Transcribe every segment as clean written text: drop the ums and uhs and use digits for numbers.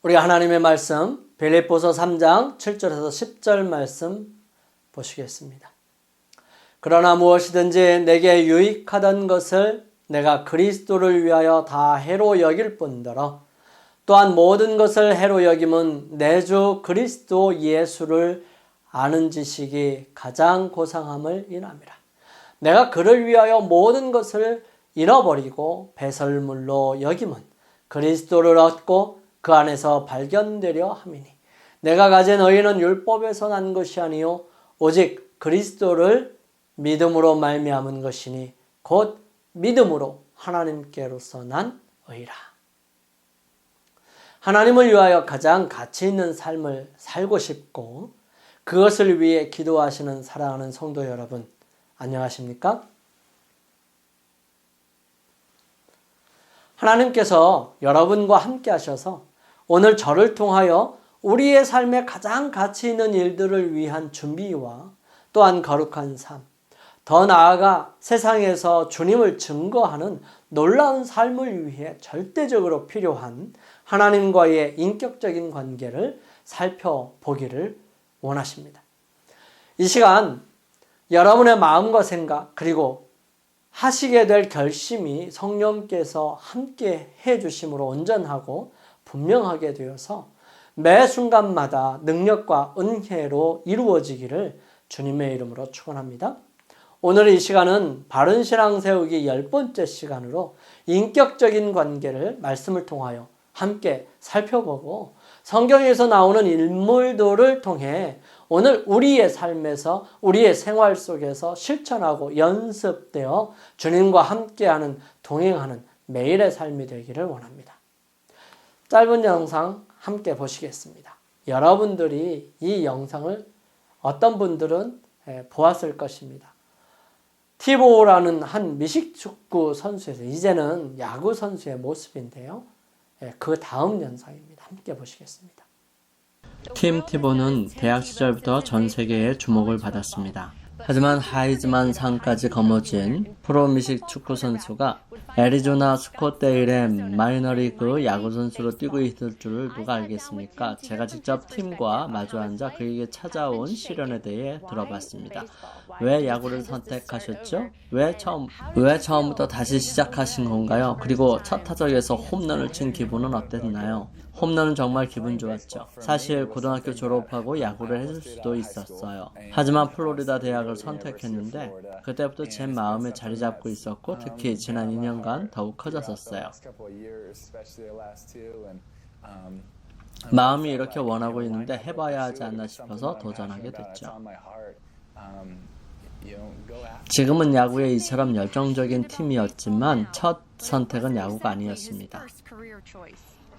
우리 하나님의 말씀 빌립보서 3장 7절에서 10절 말씀 보시겠습니다. 그러나 무엇이든지 내게 유익하던 것을 내가 그리스도를 위하여 다 해로 여길 뿐더러 또한 모든 것을 해로 여김은 내 주 그리스도 예수를 아는 지식이 가장 고상함을 인함이라. 내가 그를 위하여 모든 것을 잃어버리고 배설물로 여김은 그리스도를 얻고 그 안에서 발견되려 함이니 내가 가진 의는 율법에서 난 것이 아니요 오직 그리스도를 믿음으로 말미암은 것이니 곧 믿음으로 하나님께로서 난 의라. 하나님을 위하여 가장 가치 있는 삶을 살고 싶고 그것을 위해 기도하시는 사랑하는 성도 여러분, 안녕하십니까? 하나님께서 여러분과 함께 하셔서 오늘 저를 통하여 우리의 삶에 가장 가치 있는 일들을 위한 준비와 또한 거룩한 삶, 더 나아가 세상에서 주님을 증거하는 놀라운 삶을 위해 절대적으로 필요한 하나님과의 인격적인 관계를 살펴보기를 원하십니다. 이 시간 여러분의 마음과 생각 그리고 하시게 될 결심이 성령께서 함께 해주심으로 온전하고 분명하게 되어서 매 순간마다 능력과 은혜로 이루어지기를 주님의 이름으로 축원합니다. 오늘 이 시간은 바른 신앙 세우기 10번째 시간으로 인격적인 관계를 말씀을 통하여 함께 살펴보고 성경에서 나오는 인물들을 통해 오늘 우리의 삶에서 우리의 생활 속에서 실천하고 연습되어 주님과 함께하는 동행하는 매일의 삶이 되기를 원합니다. 짧은 영상 함께 보시겠습니다. 여러분들이 이 영상을 어떤 분들은 보았을 것입니다. 티보라는 한 미식축구 선수에서 이제는 야구 선수의 모습인데요. 그 다음 영상입니다. 함께 보시겠습니다. 팀 티보는 대학 시절부터 전 세계의 주목을 받았습니다. 하지만 하이즈만 상까지 거머쥔 프로 미식 축구 선수가 애리조나 스콧데일의 마이너리그 야구 선수로 뛰고 있을 줄을 누가 알겠습니까? 제가 직접 팀과 마주 앉아 그에게 찾아온 시련에 대해 들어봤습니다. 왜 야구를 선택하셨죠? 왜 처음부터 다시 시작하신 건가요? 그리고 첫 타석에서 홈런을 친 기분은 어땠나요? 홈런은 정말 기분 좋았죠. 사실 고등학교 졸업하고 야구를 했을 수도 있었어요. 하지만 플로리다 대학을 선택했는데 그때부터 제 마음에 자리 잡고 있었고 특히 지난 2년간 더욱 커졌었어요. 마음이 이렇게 원하고 있는데 해봐야 하지 않나 싶어서 도전하게 됐죠. 지금은 야구에 이처럼 열정적인 팀이었지만 첫 선택은 야구가 아니었습니다.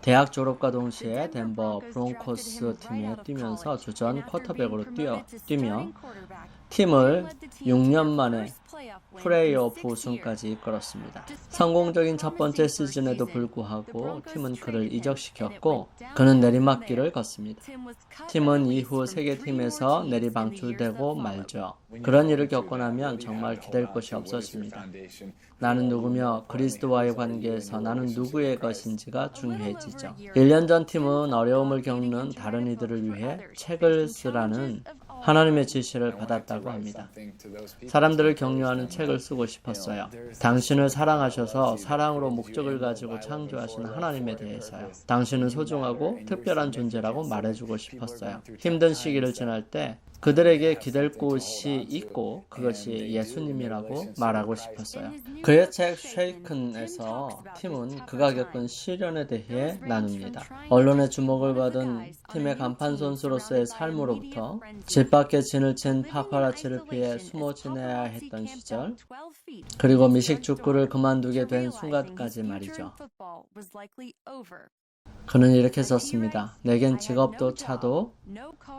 대학 졸업과 동시에 덴버 브론코스 팀에 뛰면서 주전 쿼터백으로 뛰며 팀을 6년 만에 플레이오프 우승까지 이끌었습니다. 성공적인 첫 번째 시즌에도 불구하고 팀은 그를 이적시켰고 그는 내리막길을 걷습니다. 팀은 이후 세계팀에서 내리방출되고 말죠. 그런 일을 겪고 나면 정말 기댈 곳이 없어집니다. 나는 누구며 그리스도와의 관계에서 나는 누구의 것인지가 중요해지죠. 1년 전 팀은 어려움을 겪는 다른 이들을 위해 책을 쓰라는 하나님의 지시를 받았다고 합니다. 사람들을 격려하는 책을 쓰고 싶었어요. 당신을 사랑하셔서 사랑으로 목적을 가지고 창조하신 하나님에 대해서요. 당신은 소중하고 특별한 존재라고 말해주고 싶었어요. 힘든 시기를 지날 때 그들에게 기댈 곳이 있고 그것이 예수님이라고 말하고 싶었어요. 그의 책 쉐이큰에서 팀은 그가 겪은 시련에 대해 나눕니다. 언론의 주목을 받은 팀의 간판 선수로서의 삶으로부터 집 밖에 진을 친 파파라치를 피해 숨어 지내야 했던 시절, 그리고 미식축구를 그만두게 된 순간까지 말이죠. 그는 이렇게 썼습니다. 내겐 직업도 차도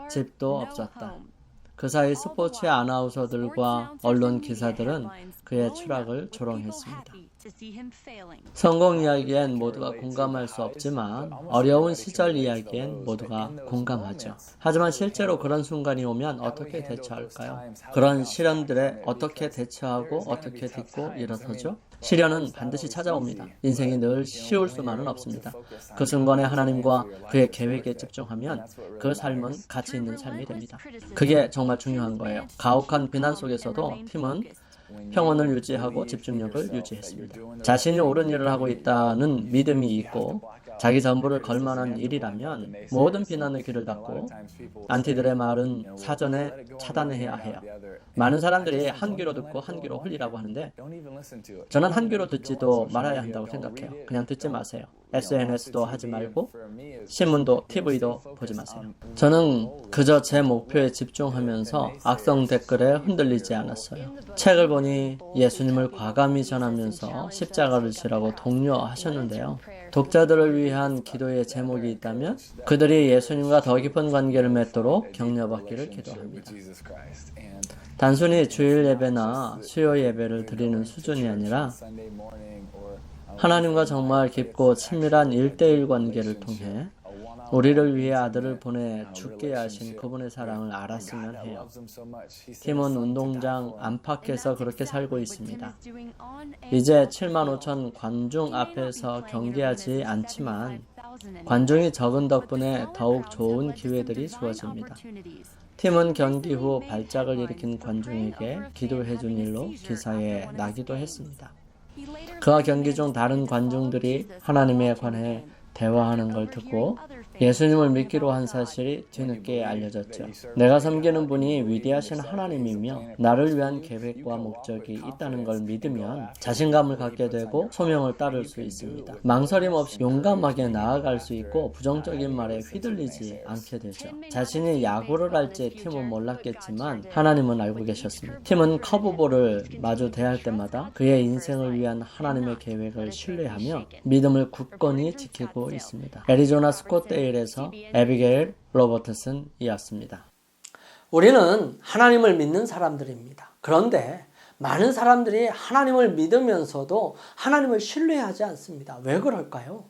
집도 없었다. 그 사이 스포츠 아나운서들과 언론 기사들은 그의 추락을 조롱했습니다. 성공 이야기엔 모두가 공감할 수 없지만 어려운 시절 이야기엔 모두가 공감하죠. 하지만 실제로 그런 순간이 오면 어떻게 대처할까요? 그런 시련들에 어떻게 대처하고 어떻게 딛고 일어서죠? 시련은 반드시 찾아옵니다. 인생이 늘 쉬울 수만은 없습니다. 그 순간에 하나님과 그의 계획에 집중하면 그 삶은 가치 있는 삶이 됩니다. 그게 정말 중요한 거예요. 가혹한 비난 속에서도 팀은 평온을 유지하고 집중력을 유지했습니다. 자신이 옳은 일을 하고 있다는 믿음이 있고 자기 전부를 걸 만한 일이라면 모든 비난의 귀를 닫고 안티들의 말은 사전에 차단해야 해요. 많은 사람들이 한 귀로 듣고 한 귀로 흘리라고 하는데 저는 한 귀로 듣지도 말아야 한다고 생각해요. 그냥 듣지 마세요. SNS도 하지 말고 신문도 TV도 보지 마세요. 저는 그저 제 목표에 집중하면서 악성 댓글에 흔들리지 않았어요. 책을 보니 예수님을 과감히 전하면서 십자가를 지라고 독려하셨는데요. 독자들을 위한 기도의 제목이 있다면 그들이 예수님과 더 깊은 관계를 맺도록 격려받기를 기도합니다. 단순히 주일 예배나 수요 예배를 드리는 수준이 아니라 하나님과 정말 깊고 친밀한 1:1 관계를 통해 우리를 위해 아들을 보내 죽게 하신 그분의 사랑을 알았으면 해요. 팀은 운동장 안팎에서 그렇게 살고 있습니다. 이제 75,000 관중 앞에서 경기하지 않지만 관중이 적은 덕분에 더욱 좋은 기회들이 주어집니다. 팀은 경기 후 발작을 일으킨 관중에게 기도해 준 일로 기사에 나기도 했습니다. 그와 경기 중 다른 관중들이 하나님에 관해 대화하는 걸 듣고 예수님을 믿기로 한 사실이 뒤늦게 알려졌죠. 내가 섬기는 분이 위대하신 하나님이며 나를 위한 계획과 목적이 있다는 걸 믿으면 자신감을 갖게 되고 소명을 따를 수 있습니다. 망설임 없이 용감하게 나아갈 수 있고 부정적인 말에 휘둘리지 않게 되죠. 자신이 야구를 할지 팀은 몰랐겠지만 하나님은 알고 계셨습니다. 팀은 커브볼을 마주 대할 때마다 그의 인생을 위한 하나님의 계획을 신뢰하며 믿음을 굳건히 지키고 있습니다. 애리조나 스콧데일에서 에비게일 로버트슨이었습니다. 우리는 하나님을 믿는 사람들입니다. 그런데 많은 사람들이 하나님을 믿으면서도 하나님을 신뢰하지 않습니다. 왜 그럴까요?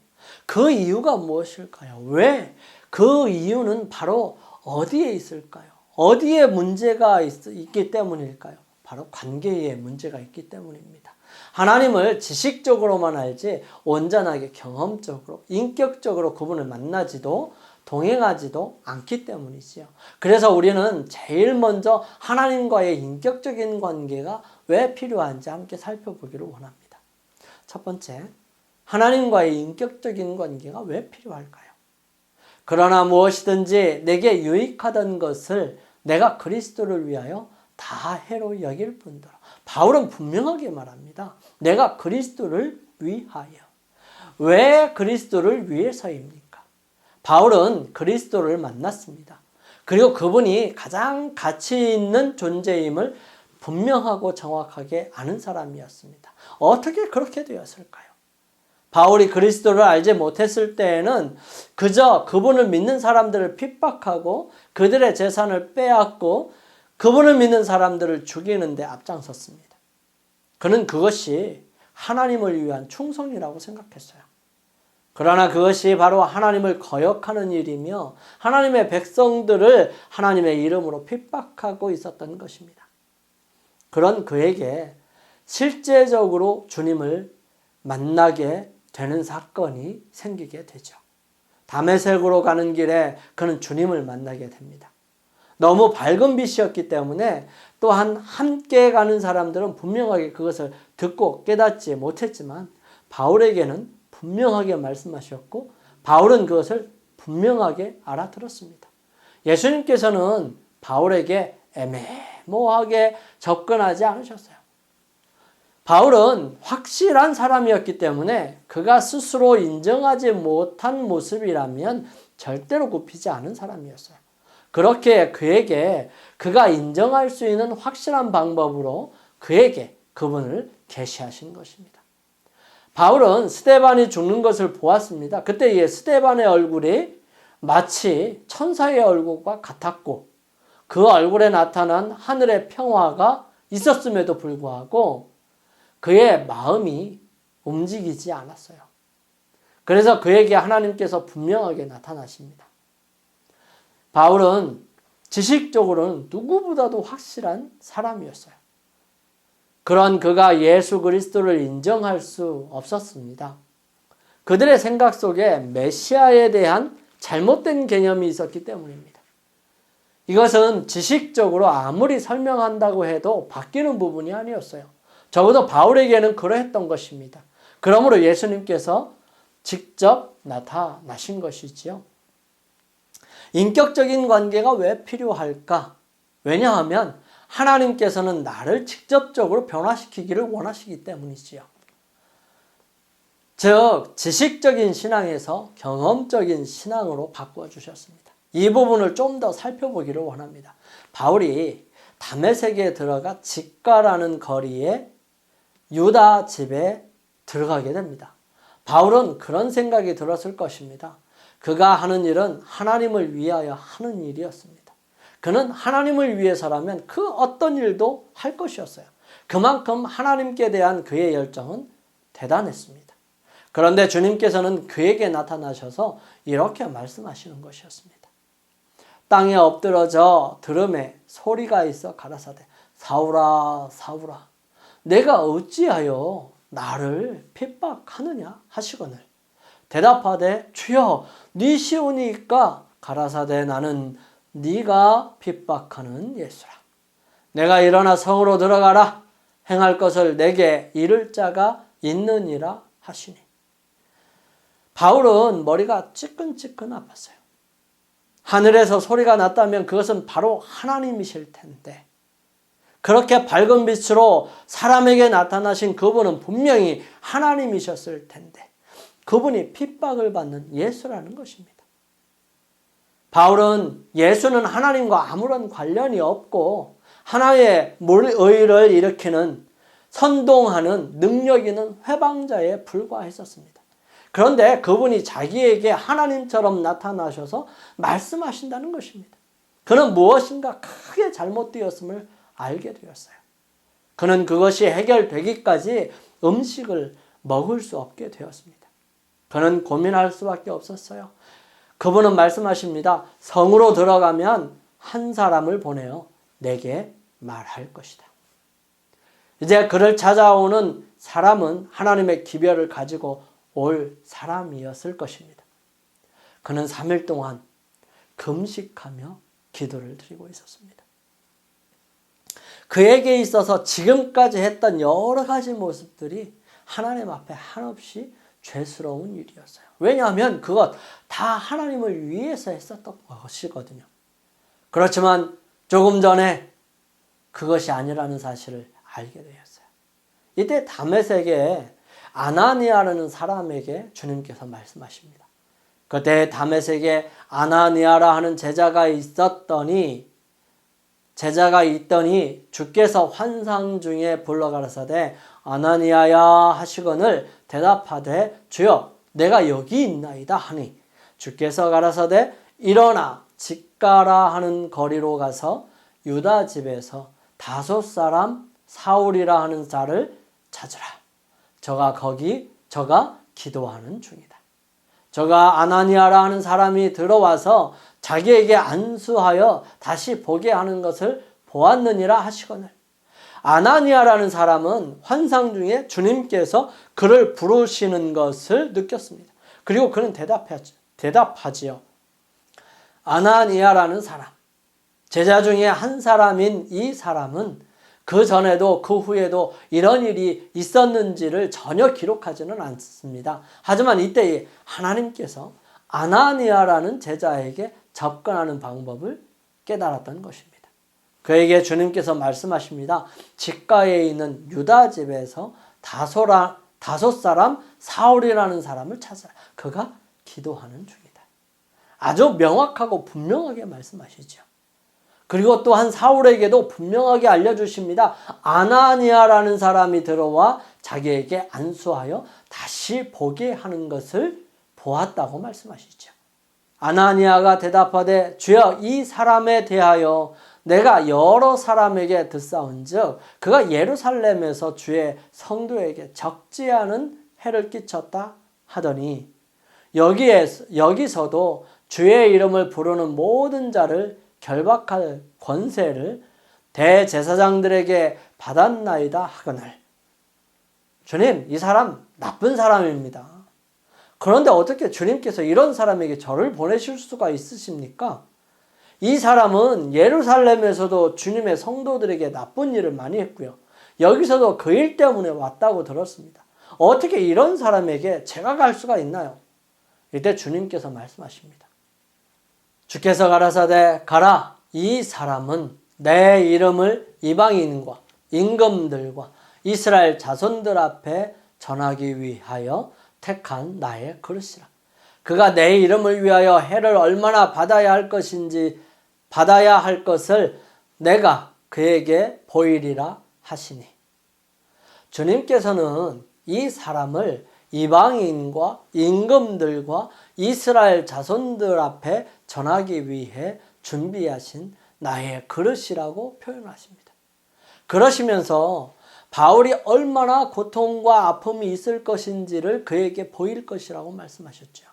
그 이유가 무엇일까요? 왜? 그 이유는 바로 어디에 있을까요? 어디에 문제가 있기 때문일까요? 바로 관계에 문제가 있기 때문입니다. 하나님을 지식적으로만 알지 온전하게 경험적으로 인격적으로 그분을 만나지도 동행하지도 않기 때문이지요. 그래서 우리는 제일 먼저 하나님과의 인격적인 관계가 왜 필요한지 함께 살펴보기를 원합니다. 첫 번째, 하나님과의 인격적인 관계가 왜 필요할까요? 그러나 무엇이든지 내게 유익하던 것을 내가 그리스도를 위하여 다 해로 여길 뿐더러 바울은 분명하게 말합니다. 내가 그리스도를 위하여. 왜 그리스도를 위해서입니까? 바울은 그리스도를 만났습니다. 그리고 그분이 가장 가치 있는 존재임을 분명하고 정확하게 아는 사람이었습니다. 어떻게 그렇게 되었을까요? 바울이 그리스도를 알지 못했을 때에는 그저 그분을 믿는 사람들을 핍박하고 그들의 재산을 빼앗고 그분을 믿는 사람들을 죽이는 데 앞장섰습니다. 그는 그것이 하나님을 위한 충성이라고 생각했어요. 그러나 그것이 바로 하나님을 거역하는 일이며 하나님의 백성들을 하나님의 이름으로 핍박하고 있었던 것입니다. 그런 그에게 실제적으로 주님을 만나게 되는 사건이 생기게 되죠. 다메섹으로 가는 길에 그는 주님을 만나게 됩니다. 너무 밝은 빛이었기 때문에 또한 함께 가는 사람들은 분명하게 그것을 듣고 깨닫지 못했지만 바울에게는 분명하게 말씀하셨고 바울은 그것을 분명하게 알아들었습니다. 예수님께서는 바울에게 애매모호하게 접근하지 않으셨어요. 바울은 확실한 사람이었기 때문에 그가 스스로 인정하지 못한 모습이라면 절대로 굽히지 않은 사람이었어요. 그렇게 그에게 그가 인정할 수 있는 확실한 방법으로 그에게 그분을 계시하신 것입니다. 바울은 스데반이 죽는 것을 보았습니다. 그때 이 스데반의 얼굴이 마치 천사의 얼굴과 같았고 그 얼굴에 나타난 하늘의 평화가 있었음에도 불구하고 그의 마음이 움직이지 않았어요. 그래서 그에게 하나님께서 분명하게 나타나십니다. 바울은 지식적으로는 누구보다도 확실한 사람이었어요. 그런 그가 예수 그리스도를 인정할 수 없었습니다. 그들의 생각 속에 메시아에 대한 잘못된 개념이 있었기 때문입니다. 이것은 지식적으로 아무리 설명한다고 해도 바뀌는 부분이 아니었어요. 적어도 바울에게는 그러했던 것입니다. 그러므로 예수님께서 직접 나타나신 것이지요. 인격적인 관계가 왜 필요할까? 왜냐하면 하나님께서는 나를 직접적으로 변화시키기를 원하시기 때문이지요. 즉, 지식적인 신앙에서 경험적인 신앙으로 바꾸어 주셨습니다. 이 부분을 좀 더 살펴보기를 원합니다. 바울이 다메섹에 들어가 직가라는 거리에 유다 집에 들어가게 됩니다. 바울은 그런 생각이 들었을 것입니다. 그가 하는 일은 하나님을 위하여 하는 일이었습니다. 그는 하나님을 위해서라면 그 어떤 일도 할 것이었어요. 그만큼 하나님께 대한 그의 열정은 대단했습니다. 그런데 주님께서는 그에게 나타나셔서 이렇게 말씀하시는 것이었습니다. 땅에 엎드러져 들음에 소리가 있어 가라사대 사울아 사울아 내가 어찌하여 나를 핍박하느냐 하시거늘 대답하되 주여 네 시오니까 가라사대 나는 네가 핍박하는 예수라. 내가 일어나 성으로 들어가라. 행할 것을 내게 이를 자가 있느니라 하시니. 바울은 머리가 찌끈찌끈 아팠어요. 하늘에서 소리가 났다면 그것은 바로 하나님이실 텐데 그렇게 밝은 빛으로 사람에게 나타나신 그분은 분명히 하나님이셨을 텐데 그분이 핍박을 받는 예수라는 것입니다. 바울은 예수는 하나님과 아무런 관련이 없고 하나의 의를 일으키는 선동하는 능력 있는 회방자에 불과했었습니다. 그런데 그분이 자기에게 하나님처럼 나타나셔서 말씀하신다는 것입니다. 그는 무엇인가 크게 잘못되었음을 알게 되었어요. 그는 그것이 해결되기까지 음식을 먹을 수 없게 되었습니다. 그는 고민할 수밖에 없었어요. 그분은 말씀하십니다. 성으로 들어가면 한 사람을 보내어 내게 말할 것이다. 이제 그를 찾아오는 사람은 하나님의 기별을 가지고 올 사람이었을 것입니다. 그는 3일 동안 금식하며 기도를 드리고 있었습니다. 그에게 있어서 지금까지 했던 여러 가지 모습들이 하나님 앞에 한없이 죄스러운 일이었어요. 왜냐하면 그것 다 하나님을 위해서 했었던 것이거든요. 그렇지만 조금 전에 그것이 아니라는 사실을 알게 되었어요. 이때 다메섹에 아나니아라는 사람에게 주님께서 말씀하십니다. 그때 다메섹에 아나니아라 하는 제자가 있더니 주께서 환상 중에 불러 가라사대 아나니아야 하시거늘 대답하되 주여 내가 여기 있나이다 하니 주께서 가라사대 일어나 직가라 하는 거리로 가서 유다 집에서 5 사람 사울이라 하는 자를 찾으라. 저가 기도하는 중이다. 저가 아나니아라 하는 사람이 들어와서 자기에게 안수하여 다시 보게 하는 것을 보았느니라 하시거늘. 아나니아라는 사람은 환상 중에 주님께서 그를 부르시는 것을 느꼈습니다. 그리고 그는 대답하지요. 아나니아라는 사람, 제자 중에 한 사람인 이 사람은 그 전에도 그 후에도 이런 일이 있었는지를 전혀 기록하지는 않습니다. 하지만 이때 하나님께서 아나니아라는 제자에게 접근하는 방법을 깨달았던 것입니다. 그에게 주님께서 말씀하십니다. 직가에 있는 유다 집에서 5 사람 사울이라는 사람을 찾아라. 그가 기도하는 중이다. 아주 명확하고 분명하게 말씀하시죠. 그리고 또한 사울에게도 분명하게 알려주십니다. 아나니아라는 사람이 들어와 자기에게 안수하여 다시 보게 하는 것을 보았다고 말씀하시죠. 아나니아가 대답하되 주여 이 사람에 대하여 내가 여러 사람에게 듣사온즉 그가 예루살렘에서 주의 성도에게 적지 않은 해를 끼쳤다 하더니 여기서도 주의 이름을 부르는 모든 자를 결박할 권세를 대제사장들에게 받았나이다 하거늘. 주님, 이 사람 나쁜 사람입니다. 그런데 어떻게 주님께서 이런 사람에게 저를 보내실 수가 있으십니까? 이 사람은 예루살렘에서도 주님의 성도들에게 나쁜 일을 많이 했고요. 여기서도 그 일 때문에 왔다고 들었습니다. 어떻게 이런 사람에게 제가 갈 수가 있나요? 이때 주님께서 말씀하십니다. 주께서 가라사대 가라. 이 사람은 내 이름을 이방인과 임금들과 이스라엘 자손들 앞에 전하기 위하여 택한 나의 그릇이라. 그가 내 이름을 위하여 해를 얼마나 받아야 할 것을 내가 그에게 보이리라 하시니. 주님께서는 이 사람을 이방인과 임금들과 이스라엘 자손들 앞에 전하기 위해 준비하신 나의 그릇이라고 표현하십니다. 그러시면서 바울이 얼마나 고통과 아픔이 있을 것인지를 그에게 보일 것이라고 말씀하셨죠.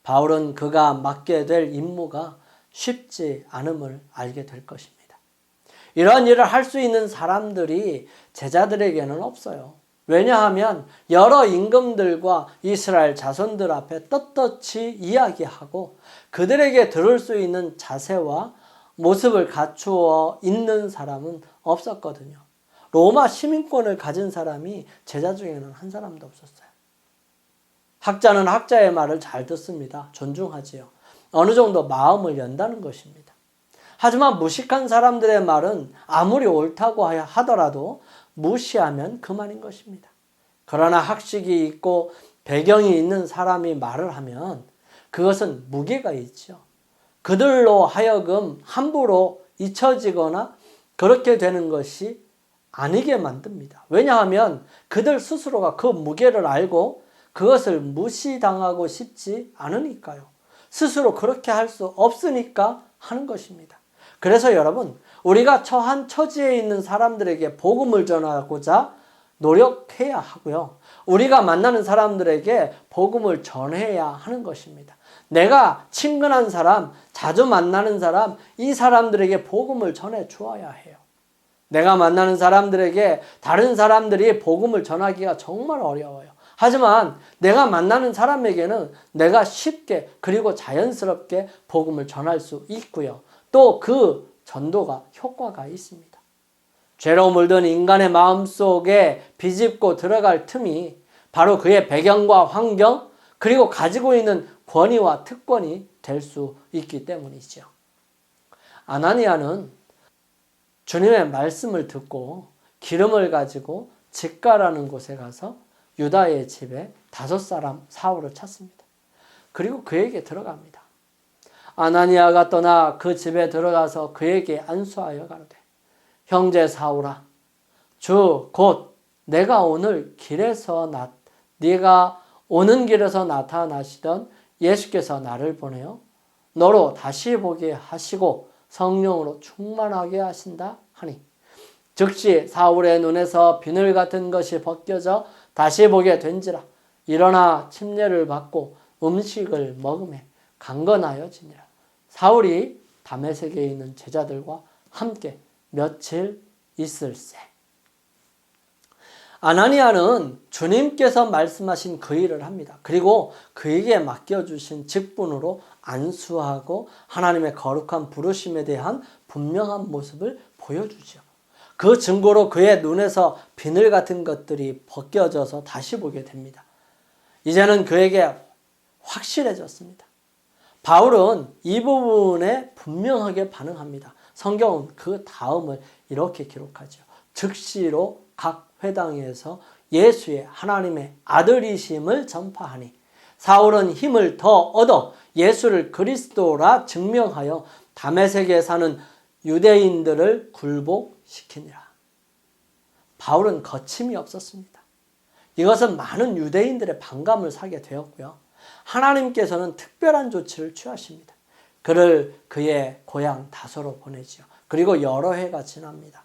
바울은 그가 맡게 될 임무가 쉽지 않음을 알게 될 것입니다. 이런 일을 할 수 있는 사람들이 제자들에게는 없어요. 왜냐하면 여러 임금들과 이스라엘 자손들 앞에 떳떳이 이야기하고 그들에게 들을 수 있는 자세와 모습을 갖추어 있는 사람은 없었거든요. 로마 시민권을 가진 사람이 제자 중에는 한 사람도 없었어요. 학자는 학자의 말을 잘 듣습니다. 존중하지요. 어느 정도 마음을 연다는 것입니다. 하지만 무식한 사람들의 말은 아무리 옳다고 하더라도 무시하면 그만인 것입니다. 그러나 학식이 있고 배경이 있는 사람이 말을 하면 그것은 무게가 있죠. 그들로 하여금 함부로 잊혀지거나 그렇게 되는 것이 아니게 만듭니다. 왜냐하면 그들 스스로가 그 무게를 알고 그것을 무시당하고 싶지 않으니까요. 스스로 그렇게 할 수 없으니까 하는 것입니다. 그래서 여러분, 우리가 처한 처지에 있는 사람들에게 복음을 전하고자 노력해야 하고요. 우리가 만나는 사람들에게 복음을 전해야 하는 것입니다. 내가 친근한 사람, 자주 만나는 사람, 이 사람들에게 복음을 전해 주어야 해요. 내가 만나는 사람들에게 다른 사람들이 복음을 전하기가 정말 어려워요. 하지만 내가 만나는 사람에게는 내가 쉽게 그리고 자연스럽게 복음을 전할 수 있고요. 또 그 전도가 효과가 있습니다. 죄로 물든 인간의 마음속에 비집고 들어갈 틈이 바로 그의 배경과 환경 그리고 가지고 있는 권위와 특권이 될 수 있기 때문이죠. 아나니아는 주님의 말씀을 듣고 기름을 가지고 직가라는 곳에 가서 유다의 집에 5사람 사울을 찾습니다. 그리고 그에게 들어갑니다. 아나니아가 떠나 그 집에 들어가서 그에게 안수하여 가로되 형제 사울아 주 곧 내가 오늘 네가 오는 길에서 나타나시던 예수께서 나를 보내어 너로 다시 보게 하시고 성령으로 충만하게 하신다 하니 즉시 사울의 눈에서 비늘 같은 것이 벗겨져 다시 보게 된지라. 일어나 침례를 받고 음식을 먹으며 강건하여지니라. 사울이 다메섹에 있는 제자들과 함께 며칠 있을세. 아나니아는 주님께서 말씀하신 그 일을 합니다. 그리고 그에게 맡겨주신 직분으로 안수하고 하나님의 거룩한 부르심에 대한 분명한 모습을 보여주죠. 그 증거로 그의 눈에서 비늘 같은 것들이 벗겨져서 다시 보게 됩니다. 이제는 그에게 확실해졌습니다. 바울은 이 부분에 분명하게 반응합니다. 성경은 그 다음을 이렇게 기록하죠. 즉시로 각 회당에서 예수의 하나님의 아들이심을 전파하니 사울은 힘을 더 얻어 예수를 그리스도라 증명하여 다메섹에 사는 유대인들을 굴복시키니라. 바울은 거침이 없었습니다. 이것은 많은 유대인들의 반감을 사게 되었고요. 하나님께서는 특별한 조치를 취하십니다. 그를 그의 고향 다소로 보내지요. 그리고 여러 해가 지납니다.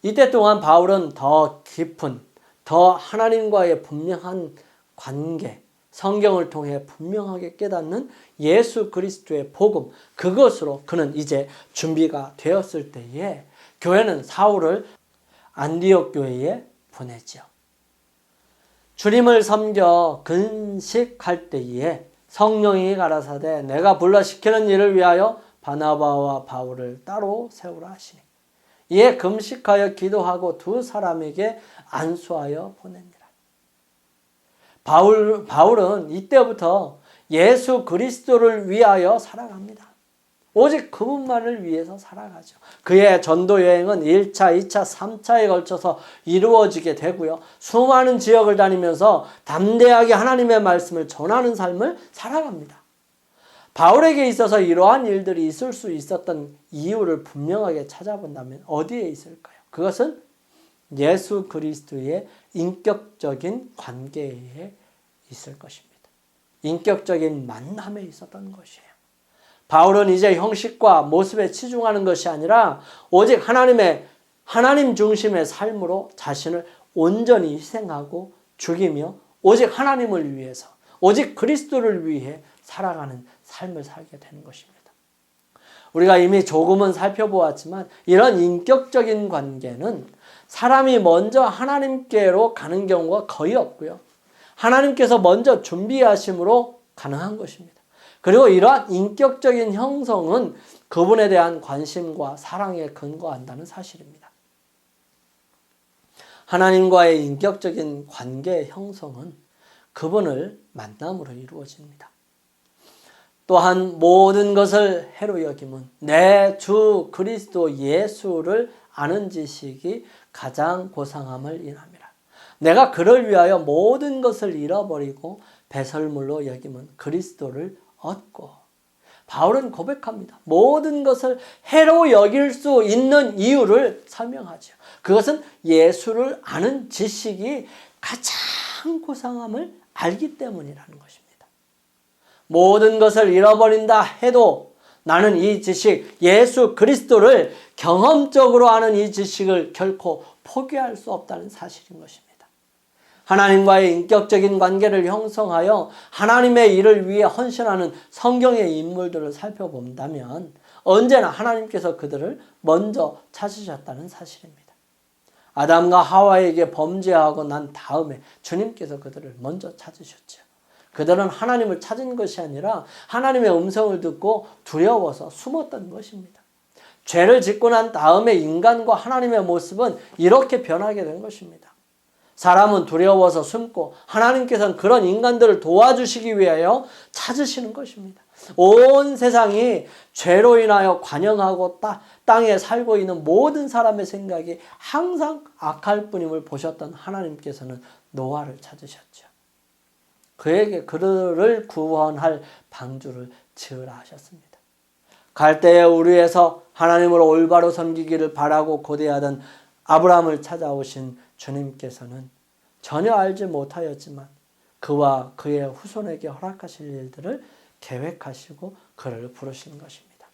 이때 동안 바울은 더 깊은, 더 하나님과의 분명한 관계, 성경을 통해 분명하게 깨닫는 예수 그리스도의 복음, 그것으로 그는 이제 준비가 되었을 때에 교회는 사울을 안디옥 교회에 보내지요. 주님을 섬겨 근식할 때에 성령이 가라사대 내가 불러시키는 일을 위하여 바나바와 바울을 따로 세우라 하시니 이에 금식하여 기도하고 두 사람에게 안수하여 보냅니다. 바울은 이때부터 예수 그리스도를 위하여 살아갑니다. 오직 그분만을 위해서 살아가죠. 그의 전도 여행은 1차, 2차, 3차에 걸쳐서 이루어지게 되고요. 수많은 지역을 다니면서 담대하게 하나님의 말씀을 전하는 삶을 살아갑니다. 바울에게 있어서 이러한 일들이 있을 수 있었던 이유를 분명하게 찾아본다면 어디에 있을까요? 그것은 예수 그리스도의 인격적인 관계에 있을 것입니다. 인격적인 만남에 있었던 것이에요. 바울은 이제 형식과 모습에 치중하는 것이 아니라 오직 하나님 중심의 삶으로 자신을 온전히 희생하고 죽이며 오직 하나님을 위해서, 오직 그리스도를 위해 살아가는 삶을 살게 되는 것입니다. 우리가 이미 조금은 살펴보았지만 이런 인격적인 관계는 사람이 먼저 하나님께로 가는 경우가 거의 없고요. 하나님께서 먼저 준비하심으로 가능한 것입니다. 그리고 이러한 인격적인 형성은 그분에 대한 관심과 사랑에 근거한다는 사실입니다. 하나님과의 인격적인 관계의 형성은 그분을 만남으로 이루어집니다. 또한 모든 것을 해로 여김은 내 주 그리스도 예수를 아는 지식이 가장 고상함을 인함이라. 내가 그를 위하여 모든 것을 잃어버리고 배설물로 여김은 그리스도를 얻고. 바울은 고백합니다. 모든 것을 해로 여길 수 있는 이유를 설명하죠. 그것은 예수를 아는 지식이 가장 고상함을 알기 때문이라는 것입니다. 모든 것을 잃어버린다 해도 나는 이 지식, 예수 그리스도를 경험적으로 아는 이 지식을 결코 포기할 수 없다는 사실인 것입니다. 하나님과의 인격적인 관계를 형성하여 하나님의 일을 위해 헌신하는 성경의 인물들을 살펴본다면 언제나 하나님께서 그들을 먼저 찾으셨다는 사실입니다. 아담과 하와에게 범죄하고 난 다음에 주님께서 그들을 먼저 찾으셨죠. 그들은 하나님을 찾은 것이 아니라 하나님의 음성을 듣고 두려워서 숨었던 것입니다. 죄를 짓고 난 다음에 인간과 하나님의 모습은 이렇게 변하게 된 것입니다. 사람은 두려워서 숨고 하나님께서는 그런 인간들을 도와주시기 위하여 찾으시는 것입니다. 온 세상이 죄로 인하여 관영하고 땅에 살고 있는 모든 사람의 생각이 항상 악할 뿐임을 보셨던 하나님께서는 노아를 찾으셨죠. 그에게 그들을 구원할 방주를 지으라 하셨습니다. 갈대의 우르에서 하나님을 올바로 섬기기를 바라고 고대하던 아브라함을 찾아오신 주님께서는 전혀 알지 못하였지만 그와 그의 후손에게 허락하실 일들을 계획하시고 그를 부르신 것입니다.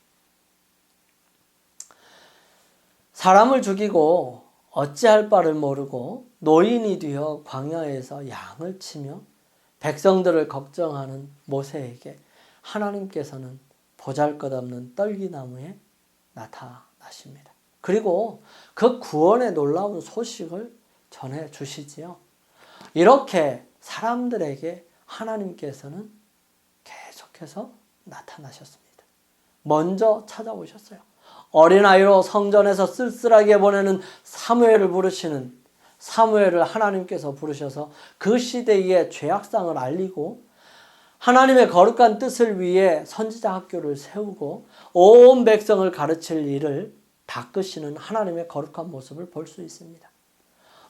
사람을 죽이고 어찌할 바를 모르고 노인이 되어 광야에서 양을 치며 백성들을 걱정하는 모세에게 하나님께서는 보잘것없는 떨기나무에 나타나십니다. 그리고 그 구원의 놀라운 소식을 전해 주시지요. 이렇게 사람들에게 하나님께서는 계속해서 나타나셨습니다. 먼저 찾아오셨어요. 어린아이로 성전에서 쓸쓸하게 보내는 사무엘을 부르시는 사무엘을 하나님께서 부르셔서 그 시대의 죄악상을 알리고 하나님의 거룩한 뜻을 위해 선지자 학교를 세우고 온 백성을 가르칠 일을 닦으시는 하나님의 거룩한 모습을 볼 수 있습니다.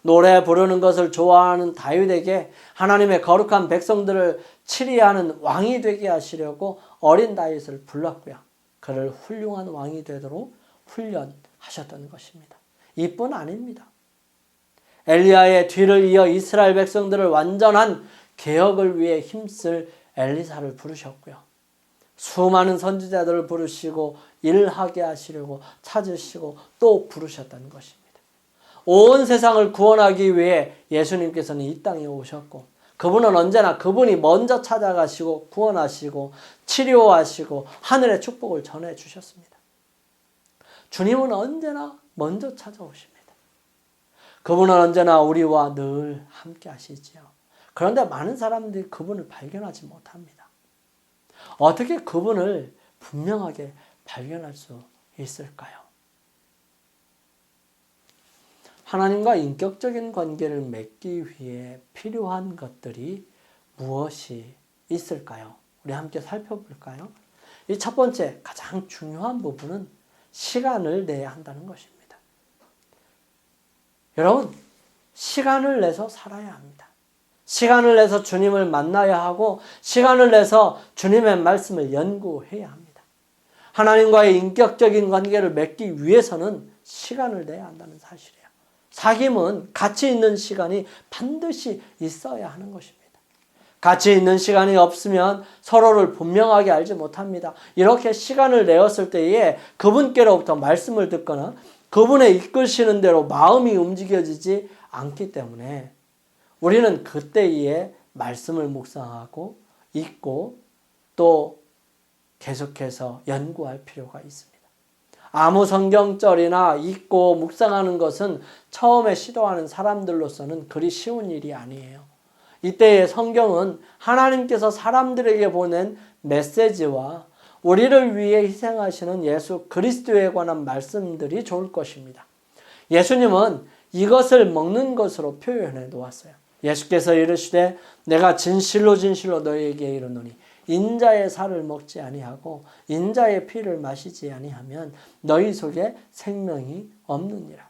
노래 부르는 것을 좋아하는 다윗에게 하나님의 거룩한 백성들을 치리하는 왕이 되게 하시려고 어린 다윗을 불렀고요. 그를 훌륭한 왕이 되도록 훈련하셨던 것입니다. 이뿐 아닙니다. 엘리야의 뒤를 이어 이스라엘 백성들을 완전한 개혁을 위해 힘쓸 엘리사를 부르셨고요. 수많은 선지자들을 부르시고 일하게 하시려고 찾으시고 또 부르셨다는 것입니다. 온 세상을 구원하기 위해 예수님께서는 이 땅에 오셨고 그분은 언제나 그분이 먼저 찾아가시고 구원하시고 치료하시고 하늘의 축복을 전해주셨습니다. 주님은 언제나 먼저 찾아오십니다. 그분은 언제나 우리와 늘 함께 하시지요. 그런데 많은 사람들이 그분을 발견하지 못합니다. 어떻게 그분을 분명하게 발견할 수 있을까요? 하나님과 인격적인 관계를 맺기 위해 필요한 것들이 무엇이 있을까요? 우리 함께 살펴볼까요? 이 첫 번째 가장 중요한 부분은 시간을 내야 한다는 것입니다. 여러분, 시간을 내서 살아야 합니다. 시간을 내서 주님을 만나야 하고 시간을 내서 주님의 말씀을 연구해야 합니다. 하나님과의 인격적인 관계를 맺기 위해서는 시간을 내야 한다는 사실이에요. 사귐은 가치 있는 시간이 반드시 있어야 하는 것입니다. 가치 있는 시간이 없으면 서로를 분명하게 알지 못합니다. 이렇게 시간을 내었을 때에 그분께로부터 말씀을 듣거나 그분의 이끄시는 대로 마음이 움직여지지 않기 때문에 우리는 그때에 말씀을 묵상하고 읽고 또 계속해서 연구할 필요가 있습니다. 아무 성경절이나 읽고 묵상하는 것은 처음에 시도하는 사람들로서는 그리 쉬운 일이 아니에요. 이때의 성경은 하나님께서 사람들에게 보낸 메시지와 우리를 위해 희생하시는 예수 그리스도에 관한 말씀들이 좋을 것입니다. 예수님은 이것을 먹는 것으로 표현해 놓았어요. 예수께서 이르시되 내가 진실로 진실로 너희에게 이르노니 인자의 살을 먹지 아니하고 인자의 피를 마시지 아니하면 너희 속에 생명이 없느니라.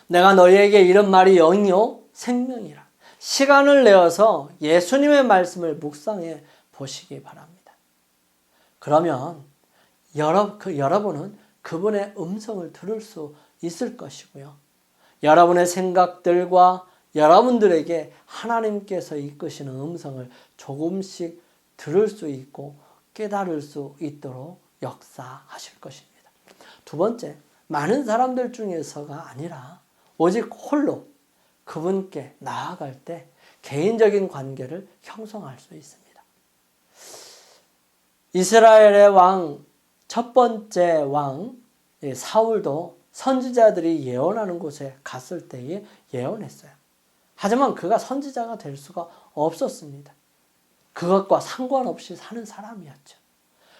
내가 너희에게 이런 말이 영이요 생명이라. 시간을 내어서 예수님의 말씀을 묵상해 보시기 바랍니다. 그러면 여러분은 그분의 음성을 들을 수 있을 것이고요. 여러분의 생각들과 여러분들에게 하나님께서 이끄시는 음성을 조금씩 들을 수 있고 깨달을 수 있도록 역사하실 것입니다. 두 번째, 많은 사람들 중에서가 아니라 오직 홀로 그분께 나아갈 때 개인적인 관계를 형성할 수 있습니다. 이스라엘의 왕, 첫 번째 왕 사울도 선지자들이 예언하는 곳에 갔을 때에 예언했어요. 하지만 그가 선지자가 될 수가 없었습니다. 그것과 상관없이 사는 사람이었죠.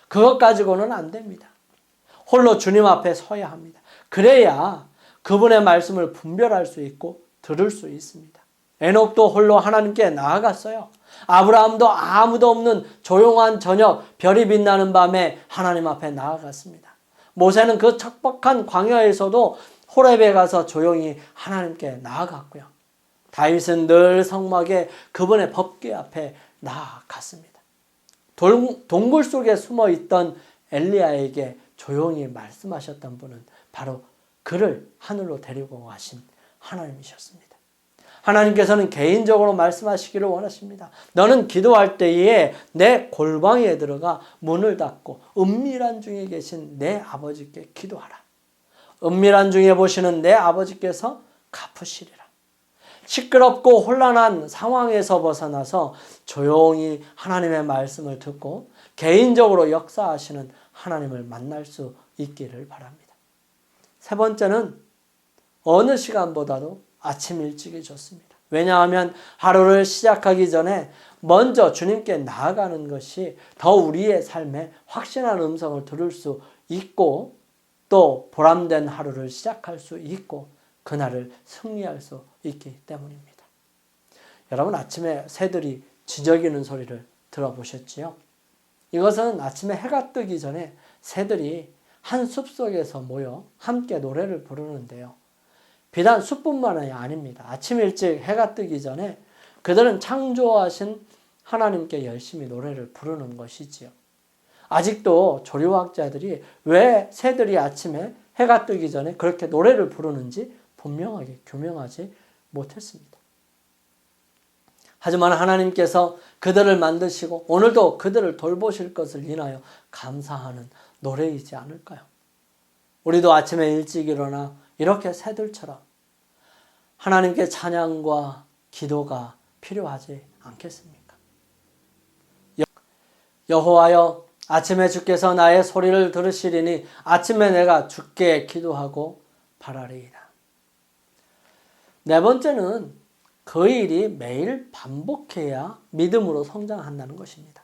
그것 가지고는 안 됩니다. 홀로 주님 앞에 서야 합니다. 그래야 그분의 말씀을 분별할 수 있고 들을 수 있습니다. 에녹도 홀로 하나님께 나아갔어요. 아브라함도 아무도 없는 조용한 저녁, 별이 빛나는 밤에 하나님 앞에 나아갔습니다. 모세는 그 척박한 광야에서도 호렙에 가서 조용히 하나님께 나아갔고요. 다윗은 늘 성막에 그분의 법궤 앞에 나아갔습니다. 동굴 속에 숨어 있던 엘리야에게 조용히 말씀하셨던 분은 바로 그를 하늘로 데리고 가신 하나님이셨습니다. 하나님께서는 개인적으로 말씀하시기를 원하십니다. 너는 기도할 때에 내 골방에 들어가 문을 닫고 은밀한 중에 계신 내 아버지께 기도하라. 은밀한 중에 보시는 내 아버지께서 갚으시리라. 시끄럽고 혼란한 상황에서 벗어나서 조용히 하나님의 말씀을 듣고 개인적으로 역사하시는 하나님을 만날 수 있기를 바랍니다. 세 번째는 어느 시간보다도 아침 일찍이 좋습니다. 왜냐하면 하루를 시작하기 전에 먼저 주님께 나아가는 것이 더 우리의 삶에 확신한 음성을 들을 수 있고 또 보람된 하루를 시작할 수 있고 그날을 승리할 수 있기 때문입니다. 여러분 아침에 새들이 지저귀는 소리를 들어보셨지요? 이것은 아침에 해가 뜨기 전에 새들이 한 숲속에서 모여 함께 노래를 부르는데요. 비단 숲뿐만이 아닙니다. 아침 일찍 해가 뜨기 전에 그들은 창조하신 하나님께 열심히 노래를 부르는 것이지요. 아직도 조류학자들이 왜 새들이 아침에 해가 뜨기 전에 그렇게 노래를 부르는지 분명하게 규명하지 못했습니다. 하지만 하나님께서 그들을 만드시고 오늘도 그들을 돌보실 것을 인하여 감사하는 노래이지 않을까요? 우리도 아침에 일찍 일어나 이렇게 새들처럼 하나님께 찬양과 기도가 필요하지 않겠습니까? 여호와여 아침에 주께서 나의 소리를 들으시리니 아침에 내가 주께 기도하고 바라리이다. 네 번째는 그 일이 매일 반복해야 믿음으로 성장한다는 것입니다.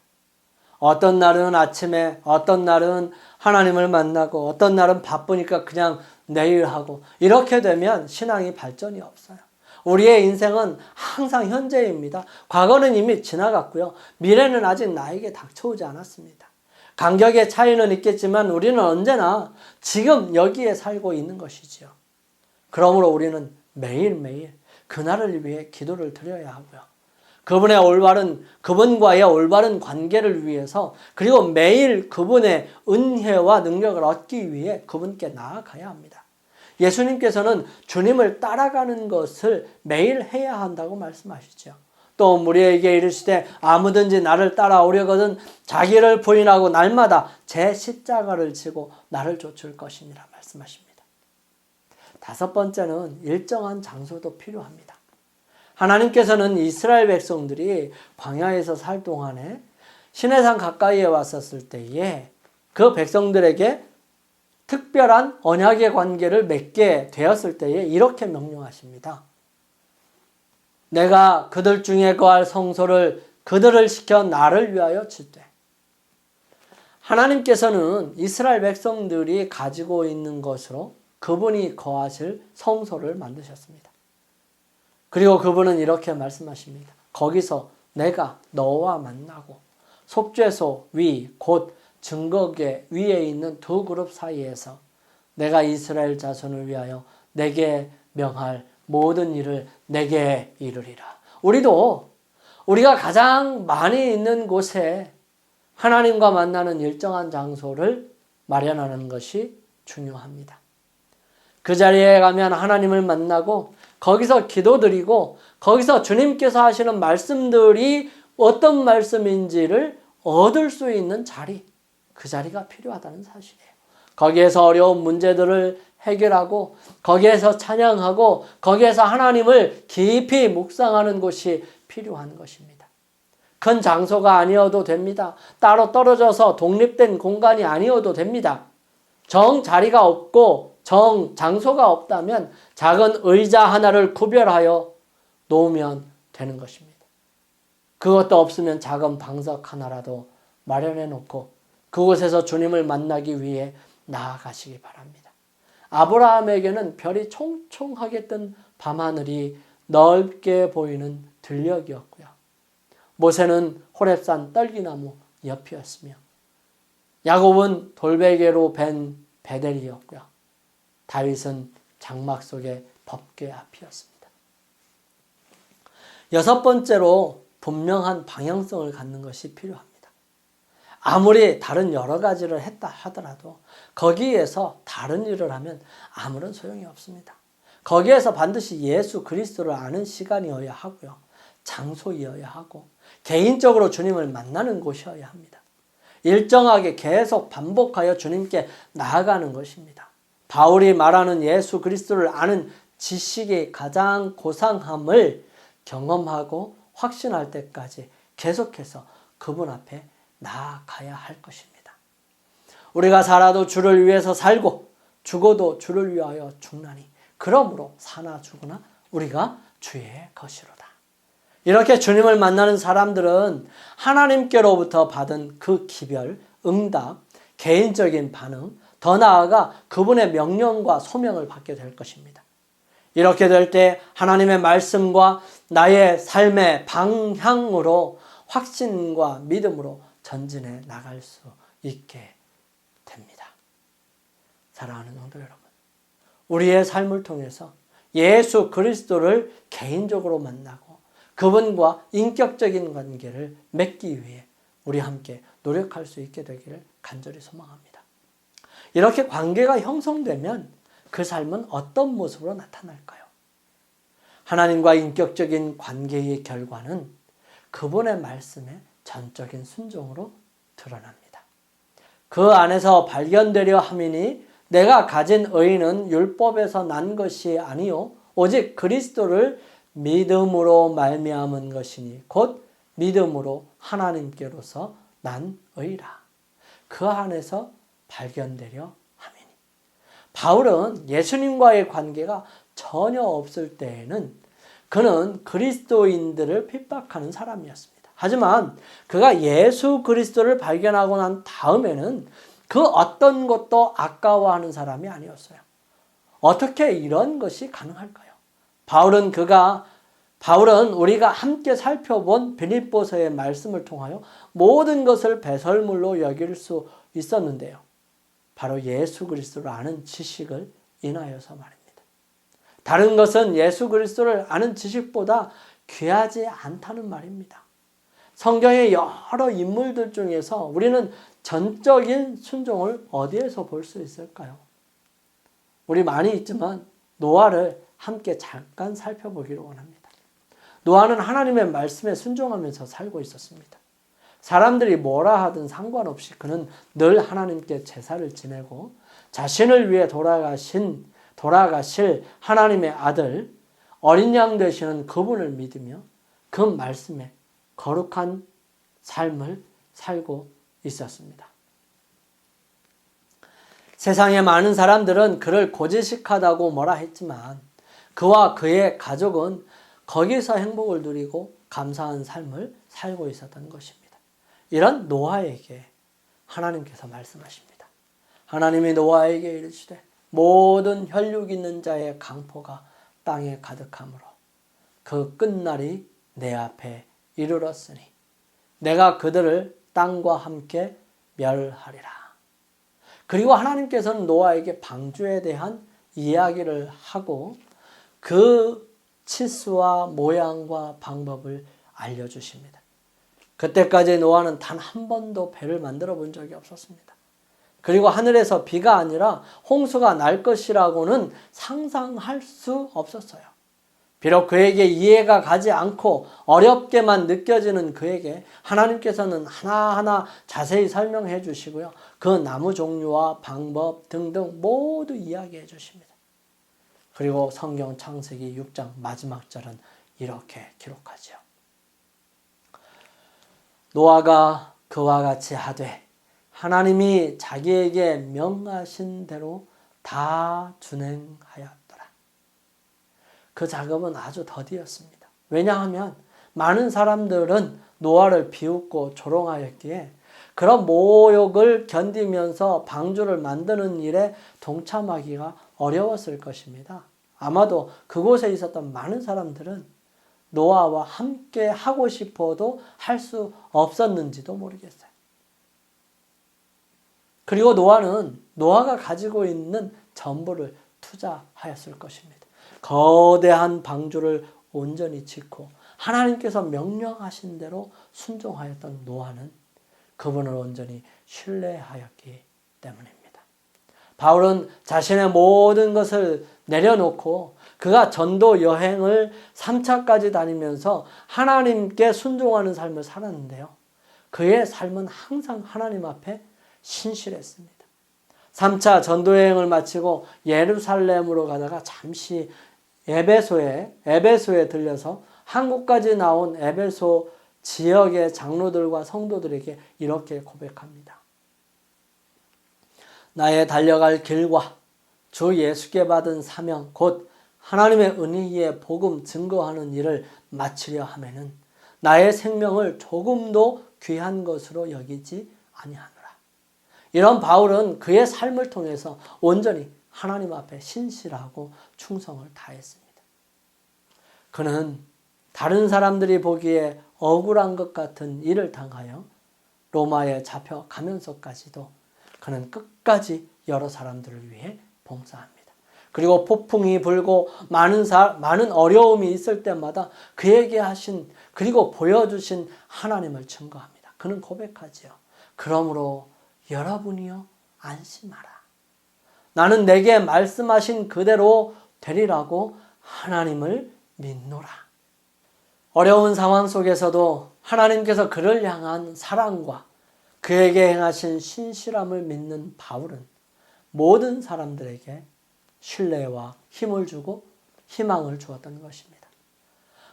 어떤 날은 아침에, 어떤 날은 하나님을 만나고, 어떤 날은 바쁘니까 그냥 내일 하고, 이렇게 되면 신앙이 발전이 없어요. 우리의 인생은 항상 현재입니다. 과거는 이미 지나갔고요. 미래는 아직 나에게 닥쳐오지 않았습니다. 간격의 차이는 있겠지만 우리는 언제나 지금 여기에 살고 있는 것이지요. 그러므로 우리는 매일매일 그날을 위해 기도를 드려야 하고요. 그분과의 올바른 관계를 위해서, 그리고 매일 그분의 은혜와 능력을 얻기 위해 그분께 나아가야 합니다. 예수님께서는 주님을 따라가는 것을 매일 해야 한다고 말씀하시죠. 또 우리에게 이르시되 아무든지 나를 따라오려거든 자기를 부인하고 날마다 제 십자가를 지고 나를 좇을 것이니라 말씀하십니다. 다섯 번째는 일정한 장소도 필요합니다. 하나님께서는 이스라엘 백성들이 광야에서 살 동안에 시내산 가까이에 왔었을 때에 그 백성들에게 특별한 언약의 관계를 맺게 되었을 때에 이렇게 명령하십니다. 내가 그들 중에 거할 성소를 그들을 시켜 나를 위하여 짓되. 하나님께서는 이스라엘 백성들이 가지고 있는 것으로 그분이 거하실 성소를 만드셨습니다. 그리고 그분은 이렇게 말씀하십니다. 거기서 내가 너와 만나고 속죄소 위 곧 증거계 위에 있는 두 그룹 사이에서 내가 이스라엘 자손을 위하여 내게 명할 모든 일을 내게 이르리라. 우리가 가장 많이 있는 곳에 하나님과 만나는 일정한 장소를 마련하는 것이 중요합니다. 그 자리에 가면 하나님을 만나고 거기서 기도드리고 거기서 주님께서 하시는 말씀들이 어떤 말씀인지를 얻을 수 있는 자리, 그 자리가 필요하다는 사실이에요. 거기에서 어려운 문제들을 해결하고 거기에서 찬양하고 거기에서 하나님을 깊이 묵상하는 곳이 필요한 것입니다. 큰 장소가 아니어도 됩니다. 따로 떨어져서 독립된 공간이 아니어도 됩니다. 정 자리가 없고 정 장소가 없다면 작은 의자 하나를 구별하여 놓으면 되는 것입니다. 그것도 없으면 작은 방석 하나라도 마련해 놓고 그곳에서 주님을 만나기 위해 나아가시기 바랍니다. 아브라함에게는 별이 총총하게 뜬 밤하늘이 넓게 보이는 들녘이었고요. 모세는 호렙산 떨기나무 옆이었으며 야곱은 돌베개로 벤 베델이었고요. 다윗은 장막 속의 법궤 앞이었습니다. 여섯 번째로 분명한 방향성을 갖는 것이 필요합니다. 아무리 다른 여러 가지를 했다 하더라도 거기에서 다른 일을 하면 아무런 소용이 없습니다. 거기에서 반드시 예수 그리스도를 아는 시간이어야 하고요. 장소이어야 하고 개인적으로 주님을 만나는 곳이어야 합니다. 일정하게 계속 반복하여 주님께 나아가는 것입니다. 바울이 말하는 예수 그리스도를 아는 지식의 가장 고상함을 경험하고 확신할 때까지 계속해서 그분 앞에 나아가야 할 것입니다. 우리가 살아도 주를 위해서 살고 죽어도 주를 위하여 죽나니 그러므로 사나 죽으나 우리가 주의 것이로다. 이렇게 주님을 만나는 사람들은 하나님께로부터 받은 그 기별, 응답, 개인적인 반응, 더 나아가 그분의 명령과 소명을 받게 될 것입니다. 이렇게 될 때 하나님의 말씀과 나의 삶의 방향으로 확신과 믿음으로 전진해 나갈 수 있게 됩니다. 사랑하는 성도 여러분, 우리의 삶을 통해서 예수 그리스도를 개인적으로 만나고 그분과 인격적인 관계를 맺기 위해 우리 함께 노력할 수 있게 되기를 간절히 소망합니다. 이렇게 관계가 형성되면 그 삶은 어떤 모습으로 나타날까요? 하나님과 인격적인 관계의 결과는 그분의 말씀에 전적인 순종으로 드러납니다. 그 안에서 발견되려 함이니 내가 가진 의는 율법에서 난 것이 아니요 오직 그리스도를 믿음으로 말미암은 것이니 곧 믿음으로 하나님께로서 난 의라. 그 안에서 발견되려 함이니. 바울은 예수님과의 관계가 전혀 없을 때에는 그는 그리스도인들을 핍박하는 사람이었습니다. 하지만 그가 예수 그리스도를 발견하고 난 다음에는 그 어떤 것도 아까워하는 사람이 아니었어요. 어떻게 이런 것이 가능할까요? 바울은 우리가 함께 살펴본 빌립보서의 말씀을 통하여 모든 것을 배설물로 여길 수 있었는데요. 바로 예수 그리스도를 아는 지식을 인하여서 말입니다. 다른 것은 예수 그리스도를 아는 지식보다 귀하지 않다는 말입니다. 성경의 여러 인물들 중에서 우리는 전적인 순종을 어디에서 볼 수 있을까요? 우리 많이 있지만 노아를 함께 잠깐 살펴보기를 원합니다. 노아는 하나님의 말씀에 순종하면서 살고 있었습니다. 사람들이 뭐라 하든 상관없이 그는 늘 하나님께 제사를 지내고 자신을 위해 돌아가실 하나님의 아들 어린 양 되시는 그분을 믿으며 그 말씀에 거룩한 삶을 살고 있었습니다. 세상의 많은 사람들은 그를 고지식하다고 뭐라 했지만 그와 그의 가족은 거기서 행복을 누리고 감사한 삶을 살고 있었던 것입니다. 이런 노아에게 하나님께서 말씀하십니다. 하나님이 노아에게 이르시되 모든 혈육 있는 자의 강포가 땅에 가득하므로 그 끝날이 내 앞에 이르렀으니 내가 그들을 땅과 함께 멸하리라. 그리고 하나님께서는 노아에게 방주에 대한 이야기를 하고 그 치수와 모양과 방법을 알려주십니다. 그때까지 노아는 단 한 번도 배를 만들어 본 적이 없었습니다. 그리고 하늘에서 비가 아니라 홍수가 날 것이라고는 상상할 수 없었어요. 비록 그에게 이해가 가지 않고 어렵게만 느껴지는 그에게 하나님께서는 하나하나 자세히 설명해 주시고요. 그 나무 종류와 방법 등등 모두 이야기해 주십니다. 그리고 성경 창세기 6장 마지막 절은 이렇게 기록하죠. 노아가 그와 같이 하되 하나님이 자기에게 명하신 대로 다 준행하였더라. 그 작업은 아주 더디었습니다. 왜냐하면 많은 사람들은 노아를 비웃고 조롱하였기에 그런 모욕을 견디면서 방주를 만드는 일에 동참하기가 어려웠을 것입니다. 아마도 그곳에 있었던 많은 사람들은 노아와 함께 하고 싶어도 할 수 없었는지도 모르겠어요. 그리고 노아는 노아가 가지고 있는 전부를 투자하였을 것입니다. 거대한 방주를 온전히 짓고 하나님께서 명령하신 대로 순종하였던 노아는 그분을 온전히 신뢰하였기 때문입니다. 바울은 자신의 모든 것을 내려놓고 그가 전도 여행을 3차까지 다니면서 하나님께 순종하는 삶을 살았는데요. 그의 삶은 항상 하나님 앞에 신실했습니다. 3차 전도여행을 마치고 예루살렘으로 가다가 잠시 에베소에 들려서 한국까지 나온 에베소 지역의 장로들과 성도들에게 이렇게 고백합니다. 나의 달려갈 길과 주 예수께 받은 사명 곧 하나님의 은혜의 복음 증거하는 일을 마치려 하면은 나의 생명을 조금도 귀한 것으로 여기지 아니하노라. 이런 바울은 그의 삶을 통해서 온전히 하나님 앞에 신실하고 충성을 다했습니다. 그는 다른 사람들이 보기에 억울한 것 같은 일을 당하여 로마에 잡혀가면서까지도 그는 끝까지 여러 사람들을 위해 봉사합니다. 그리고 폭풍이 불고 많은 어려움이 있을 때마다 그에게 하신 그리고 보여주신 하나님을 증거합니다. 그는 고백하지요. 그러므로 여러분이요 안심하라. 나는 내게 말씀하신 그대로 되리라고 하나님을 믿노라. 어려운 상황 속에서도 하나님께서 그를 향한 사랑과 그에게 행하신 신실함을 믿는 바울은 모든 사람들에게 신뢰와 힘을 주고 희망을 주었던 것입니다.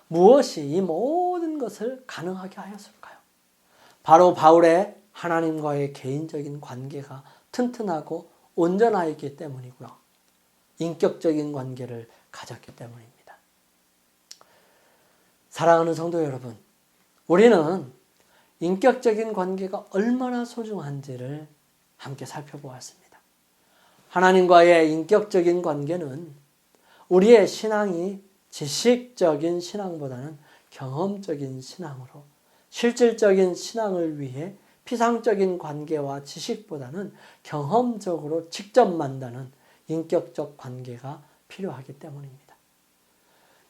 무엇이 이 모든 것을 가능하게 하였을까요? 바로 바울의 하나님과의 개인적인 관계가 튼튼하고 온전하였기 때문이고요. 인격적인 관계를 가졌기 때문입니다. 사랑하는 성도 여러분, 우리는 인격적인 관계가 얼마나 소중한지를 함께 살펴보았습니다. 하나님과의 인격적인 관계는 우리의 신앙이 지식적인 신앙보다는 경험적인 신앙으로, 실질적인 신앙을 위해 피상적인 관계와 지식보다는 경험적으로 직접 만나는 인격적 관계가 필요하기 때문입니다.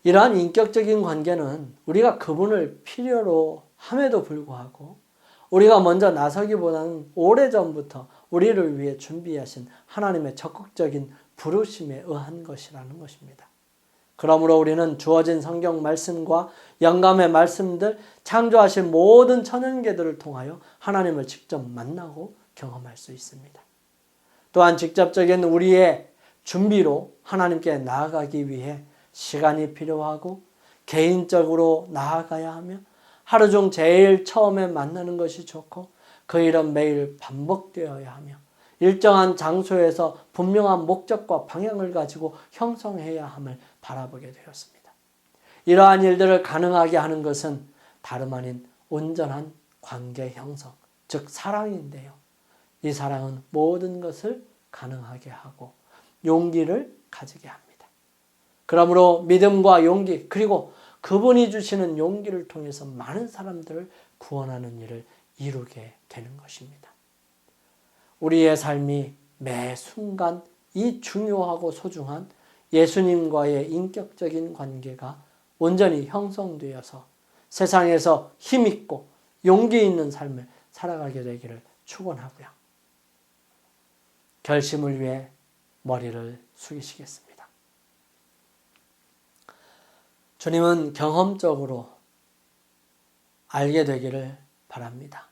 이러한 인격적인 관계는 우리가 그분을 필요로 함에도 불구하고 우리가 먼저 나서기보다는 오래전부터 우리를 위해 준비하신 하나님의 적극적인 부르심에 의한 것이라는 것입니다. 그러므로 우리는 주어진 성경 말씀과 영감의 말씀들, 창조하신 모든 천연계들을 통하여 하나님을 직접 만나고 경험할 수 있습니다. 또한 직접적인 우리의 준비로 하나님께 나아가기 위해 시간이 필요하고 개인적으로 나아가야 하며 하루 중 제일 처음에 만나는 것이 좋고 그 일은 매일 반복되어야 하며 일정한 장소에서 분명한 목적과 방향을 가지고 형성해야 함을 바라보게 되었습니다. 이러한 일들을 가능하게 하는 것은 다름 아닌 온전한 관계 형성, 즉 사랑인데요. 이 사랑은 모든 것을 가능하게 하고 용기를 가지게 합니다. 그러므로 믿음과 용기, 그리고 그분이 주시는 용기를 통해서 많은 사람들을 구원하는 일을 이루게 되는 것입니다. 우리의 삶이 매 순간 이 중요하고 소중한 예수님과의 인격적인 관계가 온전히 형성되어서 세상에서 힘있고 용기 있는 삶을 살아가게 되기를 축원하고요. 결심을 위해 머리를 숙이시겠습니다. 주님은 경험적으로 알게 되기를 바랍니다.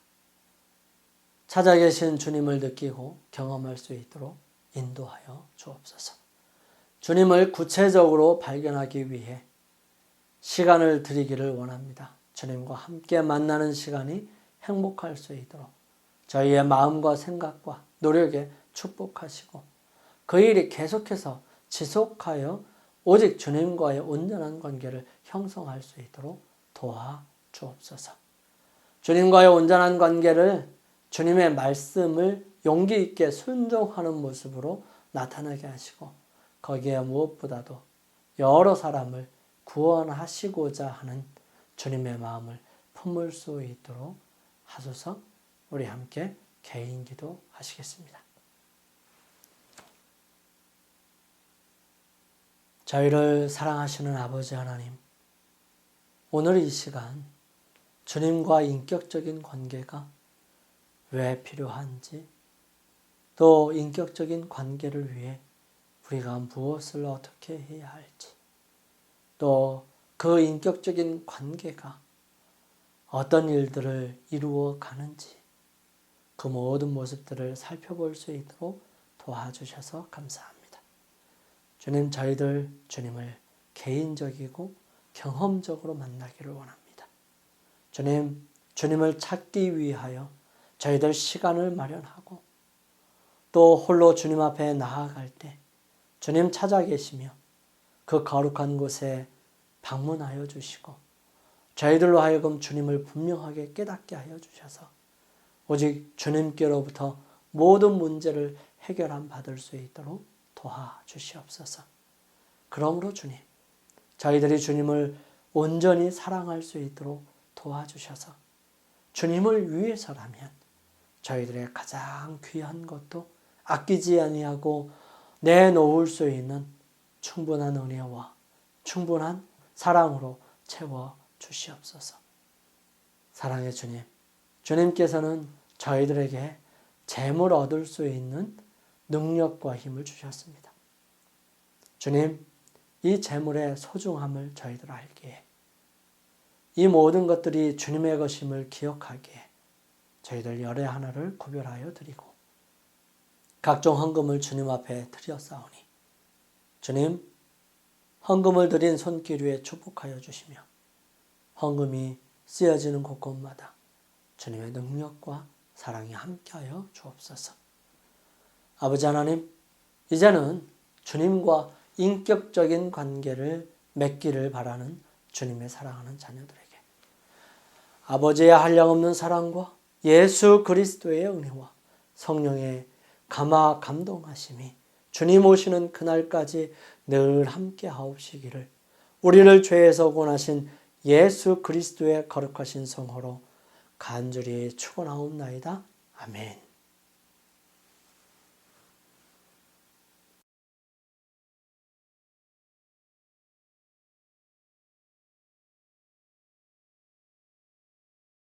찾아 계신 주님을 느끼고 경험할 수 있도록 인도하여 주옵소서. 주님을 구체적으로 발견하기 위해 시간을 드리기를 원합니다. 주님과 함께 만나는 시간이 행복할 수 있도록 저희의 마음과 생각과 노력에 축복하시고 그 일이 계속해서 지속하여 오직 주님과의 온전한 관계를 형성할 수 있도록 도와주옵소서. 주님과의 온전한 관계를 주님의 말씀을 용기 있게 순종하는 모습으로 나타나게 하시고 거기에 무엇보다도 여러 사람을 구원하시고자 하는 주님의 마음을 품을 수 있도록 하소서. 우리 함께 개인 기도 하시겠습니다. 저희를 사랑하시는 아버지 하나님, 오늘 이 시간 주님과 인격적인 관계가 왜 필요한지, 또 인격적인 관계를 위해 우리가 무엇을 어떻게 해야 할지, 또 그 인격적인 관계가 어떤 일들을 이루어 가는지 그 모든 모습들을 살펴볼 수 있도록 도와주셔서 감사합니다. 주님, 저희들 주님을 개인적이고 경험적으로 만나기를 원합니다. 주님, 주님을 찾기 위하여 저희들 시간을 마련하고 또 홀로 주님 앞에 나아갈 때 주님 찾아 계시며 그 거룩한 곳에 방문하여 주시고 저희들로 하여금 주님을 분명하게 깨닫게 하여 주셔서 오직 주님께로부터 모든 문제를 해결함 받을 수 있도록 도와주시옵소서. 그러므로 주님, 저희들이 주님을 온전히 사랑할 수 있도록 도와주셔서 주님을 위해서라면 저희들의 가장 귀한 것도 아끼지 아니하고 내놓을 수 있는 충분한 은혜와 충분한 사랑으로 채워 주시옵소서. 사랑의 주님, 주님께서는 저희들에게 재물 얻을 수 있는 능력과 힘을 주셨습니다. 주님, 이 재물의 소중함을 저희들 알기에 이 모든 것들이 주님의 것임을 기억하기에 저희들 열의 하나를 구별하여 드리고 각종 헌금을 주님 앞에 드렸사오니 주님, 헌금을 드린 손길 위에 축복하여 주시며 헌금이 쓰여지는 곳곳마다 주님의 능력과 사랑이 함께하여 주옵소서. 아버지 하나님, 이제는 주님과 인격적인 관계를 맺기를 바라는 주님의 사랑하는 자녀들에게 아버지의 한량없는 사랑과 예수 그리스도의 은혜와 성령의 감화 감동하심이 주님 오시는 그날까지 늘 함께 하옵시기를 우리를 죄에서 구원하신 예수 그리스도의 거룩하신 성호로 간절히 축원하옵나이다. 아멘.